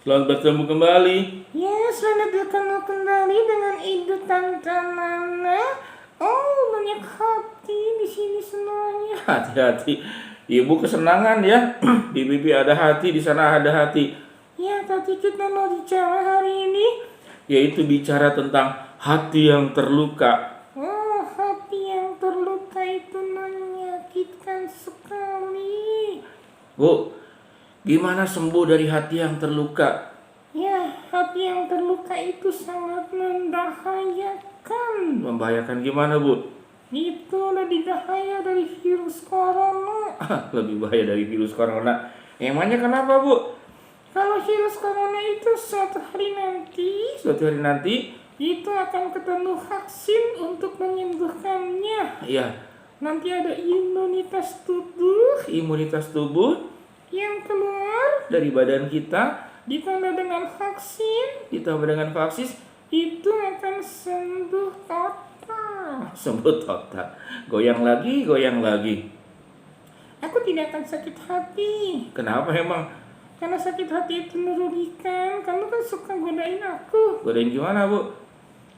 Selamat bertemu kembali. Ya, selamat bertemu kembali dengan Ibu Tante Nana. Oh, banyak hati di sini semuanya. Hati-hati. Ibu kesenangan ya. Di pipi ada hati, di sana ada hati. Ya, tapi kita mau bicara hari ini. Yaitu bicara tentang hati yang terluka. Oh, hati yang terluka itu menyakitkan sekali. Bu, gimana sembuh dari hati yang terluka? Ya, hati yang terluka itu sangat membahayakan. Membahayakan gimana, Bu? Itu lebih bahaya dari virus corona. Lebih bahaya dari virus corona. Emangnya kenapa, Bu? Kalau virus corona itu suatu hari nanti itu akan ketemu vaksin untuk menyembuhkannya. Iya, Nanti ada imunitas tubuh imunitas tubuh yang keluar dari badan kita ditambah dengan vaksin ditambah dengan vaksin itu akan sembuh total. sembuh total. Goyang lagi, goyang lagi. Aku tidak akan sakit hati Kenapa emang? karena sakit hati itu merugikan. Kamu kan suka godain aku. Godain gimana, Bu?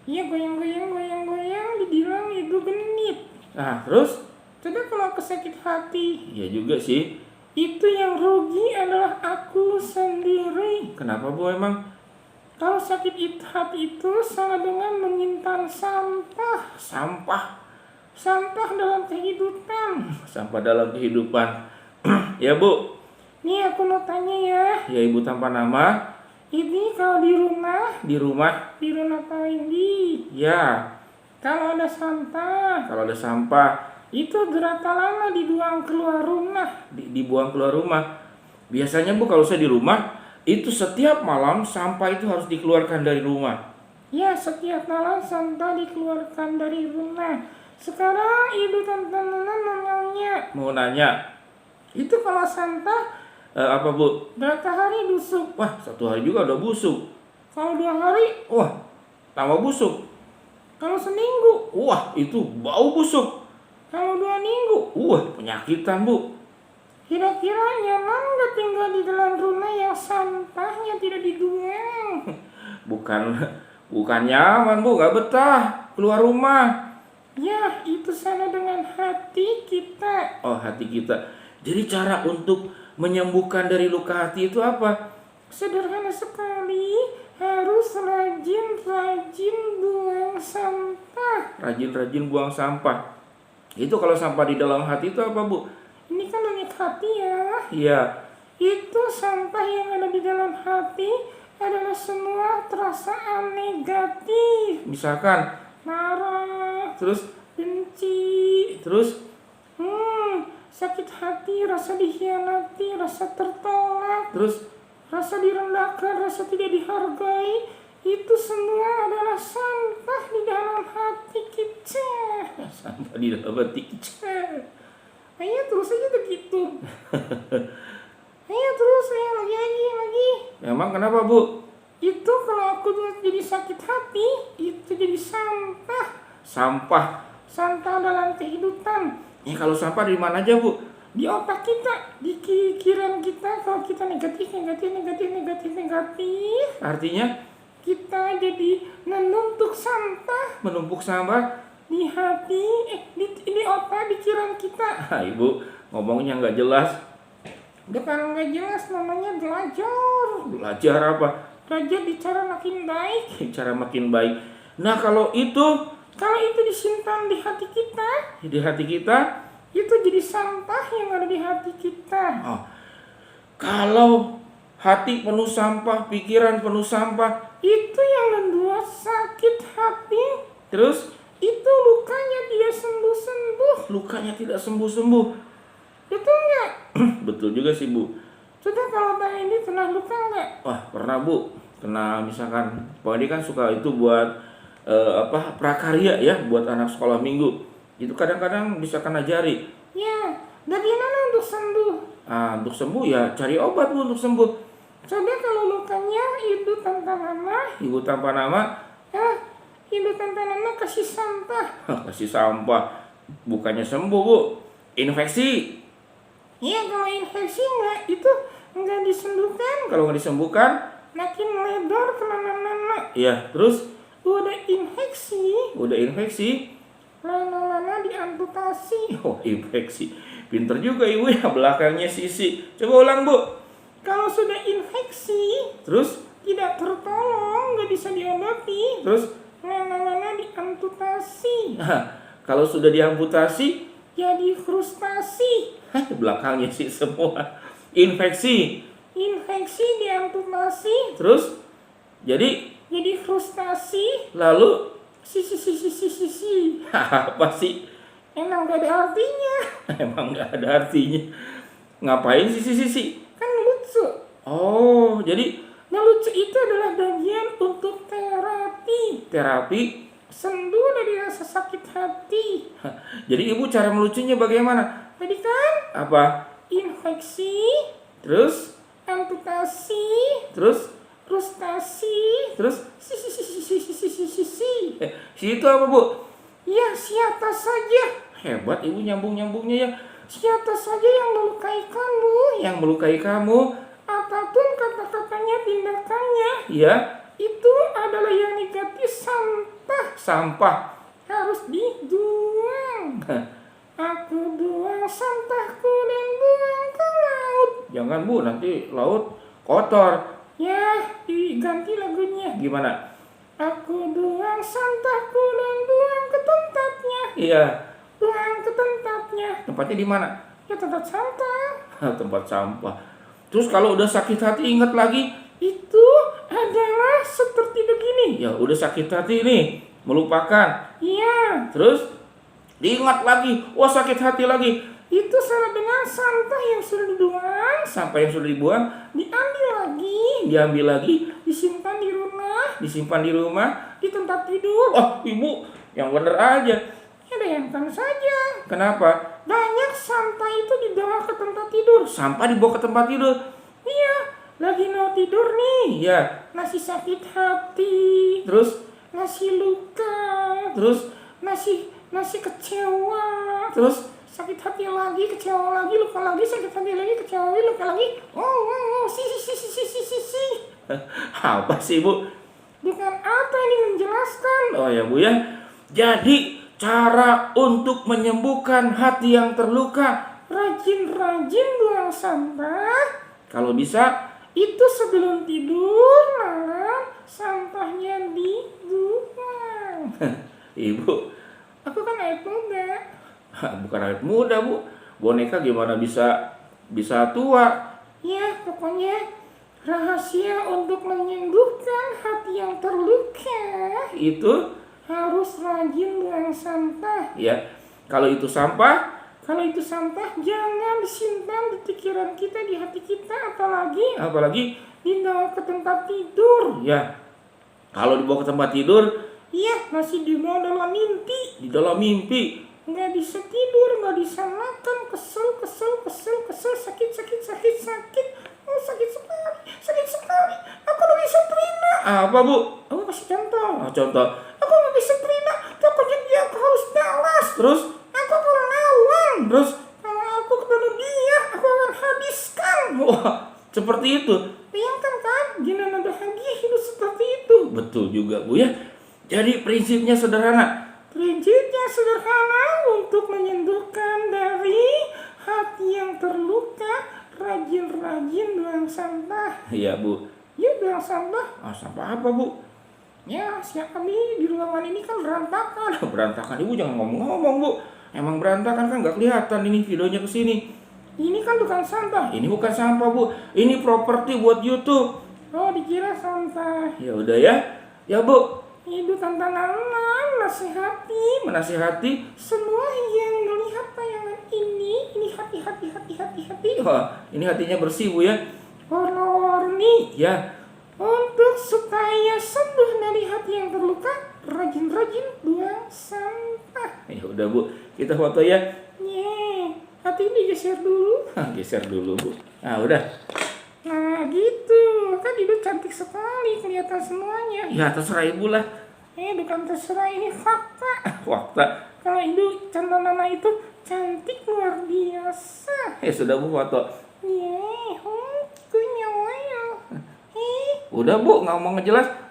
Iya, goyang-goyang, dibilang ibu genit. Nah, terus? Coba kalau aku sakit hati, Iya juga sih. itu yang rugi adalah aku sendiri. Kenapa, Bu, emang? Kalau sakit hati itu sama dengan menyimpan sampah. Sampah Dalam kehidupan. dalam kehidupan. Ya, Bu. Nih aku mau tanya ya. Ya, Ibu tanpa nama. Ini kalau di rumah paling Ya, kalau ada sampah, kalau ada sampah itu berapa lama dibuang keluar rumah? dibuang keluar rumah. Biasanya, Bu, kalau saya di rumah itu setiap malam sampah itu harus dikeluarkan dari rumah. Ya, setiap malam sampah dikeluarkan dari rumah. Sekarang ibu tante Nana Mau nanya, itu kalau sampah apa, Bu? berapa hari busuk? Wah, 1 hari juga udah busuk. Kalau 2 hari? Wah, tambah busuk. Kalau seminggu? Wah, itu bau busuk. Kalau 2 minggu? Wah, penyakitan, Bu. Kira-kira nyaman nggak tinggal di dalam rumah yang sampahnya tidak dibuang? Bukan nyaman, Bu, gak betah keluar rumah. Ya, itu sama dengan hati kita. Oh, hati kita. Jadi cara untuk menyembuhkan dari luka hati itu apa? Sederhana sekali, harus rajin-rajin buang sampah. Rajin-rajin buang sampah. Itu kalau sampah di dalam hati itu apa, Bu? Ini kan banyak hati ya. Iya. Itu sampah yang ada di dalam hati adalah semua perasaan negatif. Misalkan, Marah, terus, benci, terus, sakit hati, rasa dikhianati, rasa tertolak, terus, rasa direndahkan, rasa tidak dihargai. Itu semua adalah sampah di dalam hati kita. sampah di dalam hati kita. Ayo terus aja begitu. Ayo terus, ayo lagi. Emang kenapa, Bu? Itu kalau aku jadi sakit hati, itu jadi Sampah. sampah dalam kehidupan. Kalau sampah di mana aja, Bu? Di otak kita, di pikiran kita, kalau kita negatif. Artinya Kita jadi menumpuk sampah di hati, di otak, pikiran kita. Ibu ngomongnya nggak jelas. Bukan nggak jelas, namanya belajar. Belajar apa? Belajar bicara makin baik. Cara makin baik. Nah, kalau itu Kalau itu disimpan di hati kita, itu jadi sampah yang ada di hati kita. Oh, kalau hati penuh sampah, pikiran penuh sampah, Itu yang membuat sakit hati. terus Itu lukanya tidak sembuh-sembuh. lukanya tidak sembuh-sembuh. Betul nggak? Betul juga sih, Bu. Sudah kalau Bang Edi pernah luka nggak? Wah, pernah, Bu. Kena misalkan, Pak Edi kan suka itu buat prakarya ya, buat anak sekolah minggu. Itu kadang-kadang bisa kena jari. Ya, bagaimana untuk sembuh? Untuk sembuh ya cari obat, Bu, untuk sembuh. Coba kalau lukanya ibu tanpa nama, Ibu tanpa nama, kasih sampah. kasih sampah. Bukannya sembuh, Bu. Infeksi. Iya, kalau infeksi nggak disembuhkan. Kalau nggak disembuhkan, makin lebar kemana-mana. Ya, terus Udah infeksi, lana-lana diamputasi. oh infeksi. Pinter juga ibu ya, belakangnya sisi. Coba ulang bu. Kalau sudah infeksi, Terus, tidak tertolong, nggak bisa diobati, terus. lana-lana diamputasi, Kalau sudah diamputasi, jadi frustasi. belakangnya sih semua. Infeksi. Infeksi diamputasi, Terus, jadi frustasi. lalu Si. apa sih? Emang gak ada artinya. Emang nggak ada artinya. Ngapain sisi? Kan lucu. Oh, jadi Nah, lucu itu adalah bagian untuk terapi. terapi. Sendu dari rasa sakit hati. Jadi ibu cara melucunya bagaimana? Tadi kan Apa? infeksi, Terus, amputasi, terus, frustasi, terus. si. Si itu apa bu? Ya, siapa saja. Hebat ibu nyambung-nyambungnya ya. Siapa saja yang melukai kamu. Yang melukai kamu, Apapun kata-katanya, tindakannya, ya, itu adalah yang negatif, sampah. harus dibuang. Aku buang sampahku dan buang ke laut. Jangan bu, nanti laut kotor. Ya, diganti lagunya. Gimana? Aku buang sampahku dan buang ke tempatnya. Iya, Buang ke tempatnya. tempatnya di mana? Ya, tempat sampah. Tempat sampah. Terus kalau udah sakit hati ingat lagi. Itu adalah seperti begini. Ya udah sakit hati nih, melupakan. Ya, Terus diingat lagi, wah sakit hati lagi. itu sama dengan sampah yang sudah dibuang, Sampah yang sudah dibuang diambil lagi, diambil lagi, disimpan di rumah, disimpan di rumah. di tempat tidur. Oh ibu, yang bener aja. Ya, bayangkan saja. Kenapa? Banyak sampah itu dibawa ke tempat tidur. Sampah dibawa ke tempat tidur. Iya, lagi mau tidur nih. Ya, Masih sakit hati, terus, masih luka, terus, masih kecewa, terus. sakit hati lagi, kecewa lagi, luka lagi, sakit hati lagi, kecewa lagi, luka lagi. Si. Apa sih bu? Bukan apa ini menjelaskan. Oh ya bu ya. Jadi cara untuk menyembuhkan hati yang terluka, Rajin-rajin buang sampah. kalau bisa, Itu sebelum tidur, malam sampahnya dibuang. ibu. Aku kan anak muda. Bukan awet muda bu. Boneka gimana bisa tua? Ya, pokoknya rahasia untuk menyembuhkan hati yang terluka Itu harus rajin buang sampah. ya. Kalau itu sampah, Kalau itu sampah, jangan disimpan di pikiran kita, di hati kita, apalagi apalagi dibawa ke tempat tidur. ya. Kalau dibawa ke tempat tidur, Iya, masih dibawa dalam mimpi. di dalam mimpi, Nggak bisa tidur, nggak bisa makan, kesel, sakit. Oh, sakit sekali. Aku nggak bisa terima. apa bu? Aku kasih contoh. Contoh. Aku nggak bisa terima. Pokoknya dia aku harus balas. Terus, Aku akan lawan. terus, Kalau aku ketemu dia, aku akan habiskan. wah, seperti itu. Bayangkan kan, gimana bahagia hidup seperti itu. Betul juga bu ya. Jadi prinsipnya sederhana. Prinsipnya sederhana untuk menyembuhkan dari hati yang terluka. Rajin-rajin buang sampah. Iya bu. Yuk buang sampah. Sampah apa bu? Ya, siap kami di ruangan ini kan berantakan. Berantakan, ibu jangan ngomong-ngomong bu. Emang berantakan kan nggak kelihatan ini videonya kesini. Ini kan bukan sampah. Ini bukan sampah bu. Ini properti buat YouTube. Oh, dikira sampah. Ya udah ya. Ya bu. Ibu tantangan nasihati Menasihati. semua yang melihat tayangan ini hati. Wah, ini hatinya bersih bu ya. Warna-warni Ya. untuk supaya sembuh dari hati yang terluka, rajin-rajin buang sampah. Ya udah bu. Kita foto ya. Hati ini geser dulu. Geser dulu bu. Nah udah. Nah gitu, kan ibu cantik sekali, kelihatan semuanya. Ya terserah ibu lah. Bukan terserah, ini fakta. Fakta. Kalau ibu Chandra Nana itu cantik luar biasa. Sudah bu foto. Kunyawaya. Udah bu, nggak mau ngejelas.